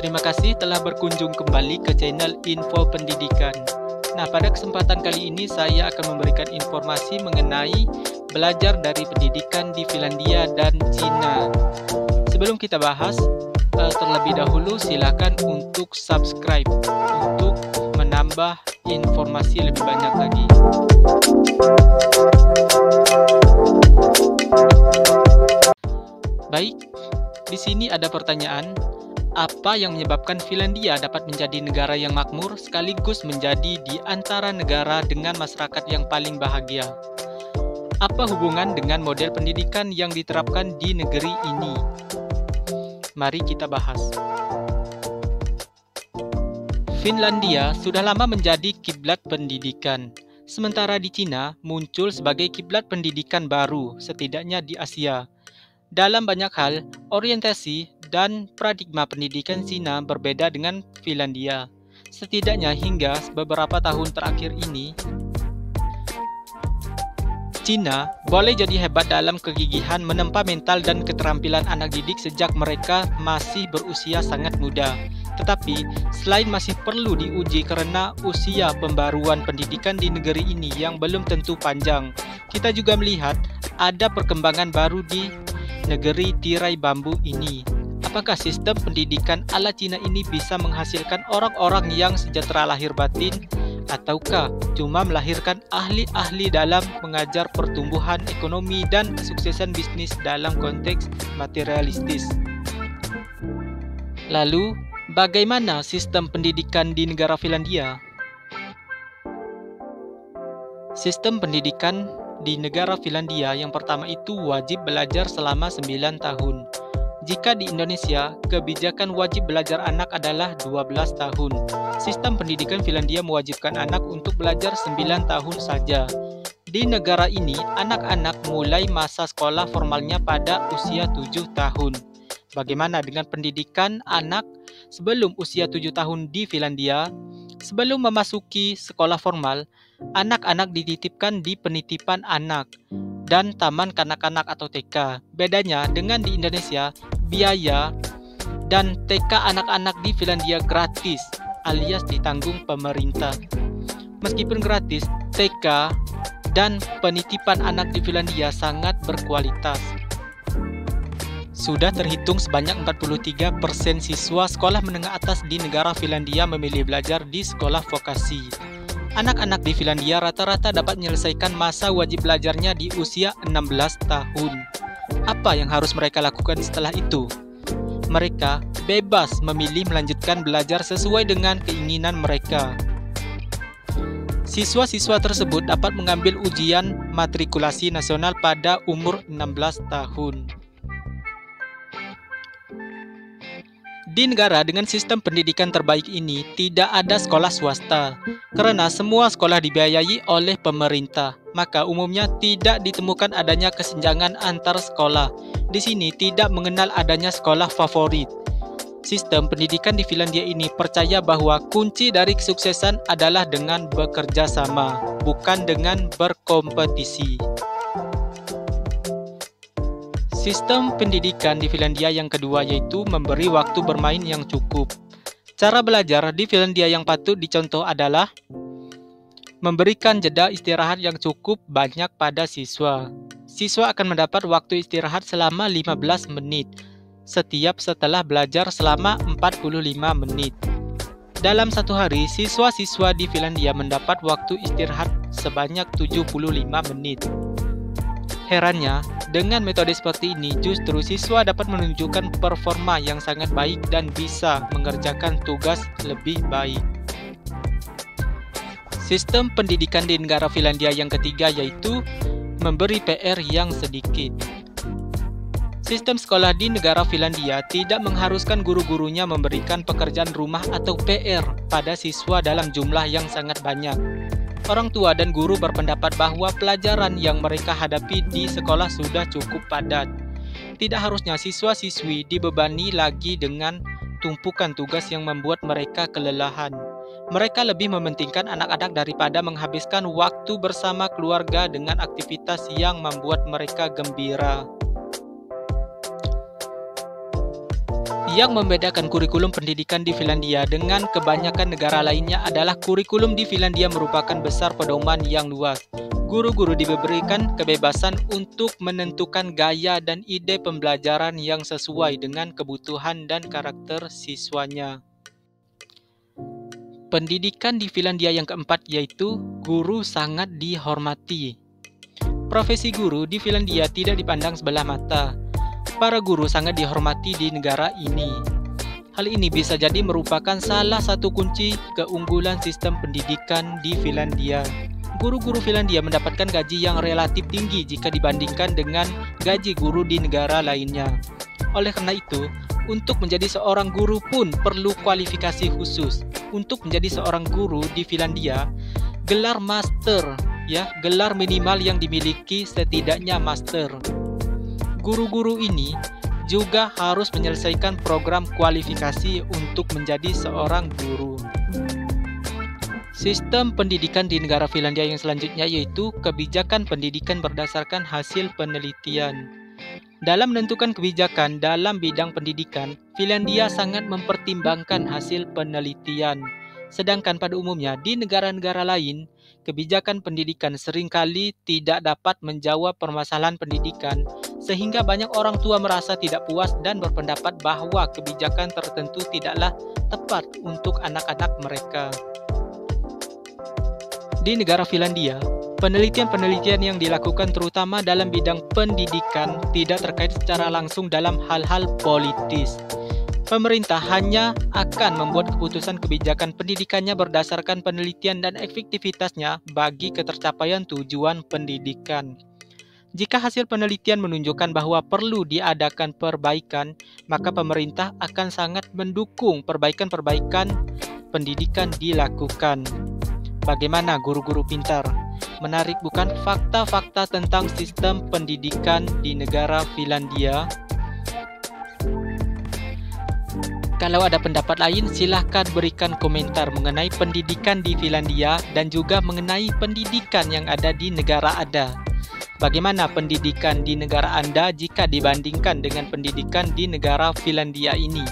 Terima kasih telah berkunjung kembali ke channel Info Pendidikan. Nah, pada kesempatan kali ini saya akan memberikan informasi mengenai belajar dari pendidikan di Finlandia dan Cina. Sebelum kita bahas, terlebih dahulu silakan untuk subscribe untuk menambah informasi lebih banyak lagi. Baik, di sini ada pertanyaan. Apa yang menyebabkan Finlandia dapat menjadi negara yang makmur sekaligus menjadi di antara negara dengan masyarakat yang paling bahagia? Apa hubungan dengan model pendidikan yang diterapkan di negeri ini? Mari kita bahas. Finlandia sudah lama menjadi kiblat pendidikan, sementara di Cina muncul sebagai kiblat pendidikan baru, setidaknya di Asia. Dalam banyak hal, orientasi dan paradigma pendidikan Cina berbeda dengan Finlandia. Setidaknya hingga beberapa tahun terakhir ini, Cina boleh jadi hebat dalam kegigihan menempa mental dan keterampilan anak didik sejak mereka masih berusia sangat muda. Tetapi, selain masih perlu diuji karena usia pembaruan pendidikan di negeri ini yang belum tentu panjang, kita juga melihat ada perkembangan baru di negeri tirai bambu ini. Apakah sistem pendidikan ala Cina ini bisa menghasilkan orang-orang yang sejahtera lahir batin, ataukah cuma melahirkan ahli-ahli dalam mengajar pertumbuhan ekonomi dan kesuksesan bisnis dalam konteks materialistis? Lalu, bagaimana sistem pendidikan di negara Finlandia? Sistem pendidikan di negara Finlandia yang pertama itu wajib belajar selama 9 tahun. Jika di Indonesia, kebijakan wajib belajar anak adalah 12 tahun. Sistem pendidikan Finlandia mewajibkan anak untuk belajar 9 tahun saja. Di negara ini, anak-anak mulai masa sekolah formalnya pada usia 7 tahun. Bagaimana dengan pendidikan anak sebelum usia 7 tahun di Finlandia? Sebelum memasuki sekolah formal, anak-anak dititipkan di penitipan anak dan taman kanak-kanak atau TK. Bedanya dengan di Indonesia, biaya dan TK anak-anak di Finlandia gratis alias ditanggung pemerintah. Meskipun gratis, TK dan penitipan anak di Finlandia sangat berkualitas. Sudah terhitung sebanyak 43% siswa sekolah menengah atas di negara Finlandia memilih belajar di sekolah vokasi. Anak-anak di Finlandia rata-rata dapat menyelesaikan masa wajib belajarnya di usia 16 tahun. Apa yang harus mereka lakukan setelah itu? Mereka bebas memilih melanjutkan belajar sesuai dengan keinginan mereka. Siswa-siswa tersebut dapat mengambil ujian matrikulasi nasional pada umur 16 tahun. Di negara dengan sistem pendidikan terbaik ini, tidak ada sekolah swasta. Karena semua sekolah dibiayai oleh pemerintah, maka umumnya tidak ditemukan adanya kesenjangan antar sekolah. Di sini tidak mengenal adanya sekolah favorit. Sistem pendidikan di Finlandia ini percaya bahwa kunci dari kesuksesan adalah dengan bekerja sama, bukan dengan berkompetisi. Sistem pendidikan di Finlandia yang kedua yaitu memberi waktu bermain yang cukup. Cara belajar di Finlandia yang patut dicontoh adalah memberikan jeda istirahat yang cukup banyak pada siswa. Siswa akan mendapat waktu istirahat selama 15 menit, setiap setelah belajar selama 45 menit. Dalam satu hari, siswa-siswa di Finlandia mendapat waktu istirahat sebanyak 75 menit. Herannya, dengan metode seperti ini, justru siswa dapat menunjukkan performa yang sangat baik dan bisa mengerjakan tugas lebih baik. Sistem pendidikan di negara Finlandia yang ketiga yaitu memberi PR yang sedikit. Sistem sekolah di negara Finlandia tidak mengharuskan guru-gurunya memberikan pekerjaan rumah atau PR pada siswa dalam jumlah yang sangat banyak. Orang tua dan guru berpendapat bahwa pelajaran yang mereka hadapi di sekolah sudah cukup padat. Tidak harusnya siswa-siswi dibebani lagi dengan tumpukan tugas yang membuat mereka kelelahan. Mereka lebih mementingkan anak-anak daripada menghabiskan waktu bersama keluarga dengan aktivitas yang membuat mereka gembira. Yang membedakan kurikulum pendidikan di Finlandia dengan kebanyakan negara lainnya adalah kurikulum di Finlandia merupakan besar pedoman yang luas. Guru-guru diberikan kebebasan untuk menentukan gaya dan ide pembelajaran yang sesuai dengan kebutuhan dan karakter siswanya. Pendidikan di Finlandia yang keempat yaitu guru sangat dihormati. Profesi guru di Finlandia tidak dipandang sebelah mata. Para guru sangat dihormati di negara ini. Hal ini bisa jadi merupakan salah satu kunci keunggulan sistem pendidikan di Finlandia. Guru-guru Finlandia mendapatkan gaji yang relatif tinggi jika dibandingkan dengan gaji guru di negara lainnya. Oleh karena itu, untuk menjadi seorang guru pun perlu kualifikasi khusus. Untuk menjadi seorang guru di Finlandia, gelar master, gelar minimal yang dimiliki setidaknya master. Guru-guru ini juga harus menyelesaikan program kualifikasi untuk menjadi seorang guru. Sistem pendidikan di negara Finlandia yang selanjutnya yaitu kebijakan pendidikan berdasarkan hasil penelitian. Dalam menentukan kebijakan dalam bidang pendidikan, Finlandia sangat mempertimbangkan hasil penelitian. Sedangkan pada umumnya di negara-negara lain, kebijakan pendidikan seringkali tidak dapat menjawab permasalahan pendidikan, sehingga banyak orang tua merasa tidak puas dan berpendapat bahwa kebijakan tertentu tidaklah tepat untuk anak-anak mereka. Di negara Finlandia, penelitian-penelitian yang dilakukan terutama dalam bidang pendidikan tidak terkait secara langsung dalam hal-hal politis. Pemerintah hanya akan membuat keputusan kebijakan pendidikannya berdasarkan penelitian dan efektivitasnya bagi ketercapaian tujuan pendidikan. Jika hasil penelitian menunjukkan bahwa perlu diadakan perbaikan, maka pemerintah akan sangat mendukung perbaikan-perbaikan pendidikan dilakukan. Bagaimana guru-guru pintar? Menarik bukan fakta-fakta tentang sistem pendidikan di negara Finlandia? Kalau ada pendapat lain, silahkan berikan komentar mengenai pendidikan di Finlandia dan juga mengenai pendidikan yang ada di negara Anda. Bagaimana pendidikan di negara Anda jika dibandingkan dengan pendidikan di negara Finlandia ini?